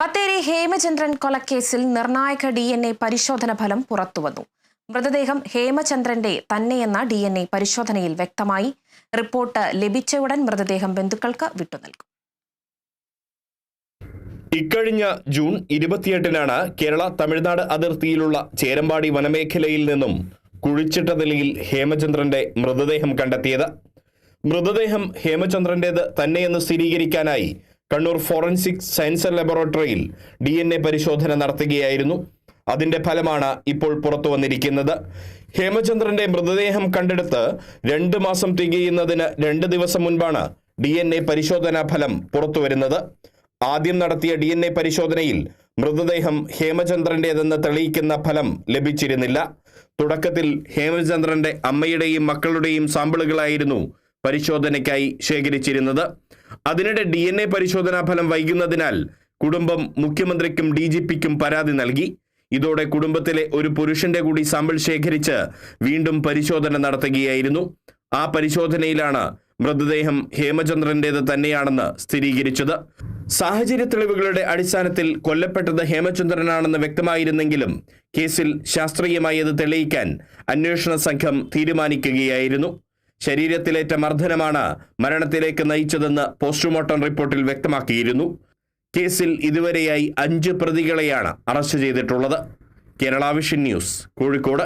ബത്തേരി ഹേമചന്ദ്രൻ കൊലക്കേസിൽ നിർണായക DNA പരിശോധന ഫലം പുറത്തുവന്നു. മൃതദേഹം ഹേമചന്ദ്രന്റെ തന്നെയെന്ന DNA പരിശോധനയിൽ വ്യക്തമായി. റിപ്പോർട്ട് ലഭിച്ചയുടൻ മൃതദേഹം ബന്ധുക്കൾക്ക് വിട്ടുനൽകും. ഇക്കഴിഞ്ഞ ജൂൺ 28-നാണ് കേരള തമിഴ്നാട് അതിർത്തിയിലുള്ള ചേരമ്പാടി വനമേഖലയിൽ നിന്നും കുഴിച്ചിട്ട നിലയിൽ ഹേമചന്ദ്രന്റെ മൃതദേഹം കണ്ടെത്തിയത്. മൃതദേഹം ഹേമചന്ദ്രന്റേത് തന്നെയെന്ന് സ്ഥിരീകരിക്കാനായി കണ്ണൂർ ഫോറൻസിക് സയൻസ് ലബോറട്ടറിയിൽ DNA പരിശോധന നടത്തുകയായിരുന്നു. അതിന്റെ ഫലമാണ് ഇപ്പോൾ പുറത്തു വന്നിരിക്കുന്നത്. ഹേമചന്ദ്രന്റെ മൃതദേഹം കണ്ടെടുത്ത് 2 മാസം തികയുന്നതിന് 2 ദിവസം മുൻപാണ് DNA പരിശോധനാ ഫലം പുറത്തുവരുന്നത്. ആദ്യം നടത്തിയ DNA പരിശോധനയിൽ മൃതദേഹം ഹേമചന്ദ്രന്റേതെന്ന് തെളിയിക്കുന്ന ഫലം ലഭിച്ചിരുന്നില്ല. തുടക്കത്തിൽ ഹേമചന്ദ്രന്റെ അമ്മയുടെയും മക്കളുടെയും സാമ്പിളുകളായിരുന്നു പരിശോധനയ്ക്കായി ശേഖരിച്ചിരുന്നത്. അതിനിടെ DNA പരിശോധനാ ഫലം വൈകുന്നതിനാൽ കുടുംബം മുഖ്യമന്ത്രിക്കും DGPക്കും പരാതി നൽകി. ഇതോടെ കുടുംബത്തിലെ ഒരു പുരുഷന്റെ കൂടി സാമ്പിൾ ശേഖരിച്ച് വീണ്ടും പരിശോധന നടത്തുകയായിരുന്നു. ആ പരിശോധനയിലാണ് മൃതദേഹം ഹേമചന്ദ്രന്റേത് തന്നെയാണെന്ന് സ്ഥിരീകരിച്ചത്. സാഹചര്യ തെളിവുകളുടെ അടിസ്ഥാനത്തിൽ കൊല്ലപ്പെട്ടത് ഹേമചന്ദ്രനാണെന്ന് വ്യക്തമായിരുന്നെങ്കിലും കേസിൽ ശാസ്ത്രീയമായി അത് തെളിയിക്കാൻ അന്വേഷണ സംഘം തീരുമാനിക്കുകയായിരുന്നു. ശരീരത്തിലേറ്റ മർദ്ദനമാണ് മരണത്തിലേക്ക് നയിച്ചതെന്ന് പോസ്റ്റ്മോർട്ടം റിപ്പോർട്ടിൽ വ്യക്തമാക്കിയിരുന്നു. കേസിൽ ഇതുവരെയായി 5 പ്രതികളെയാണ് അറസ്റ്റ് ചെയ്തിട്ടുള്ളത്. Kerala vision news, Kozhikode.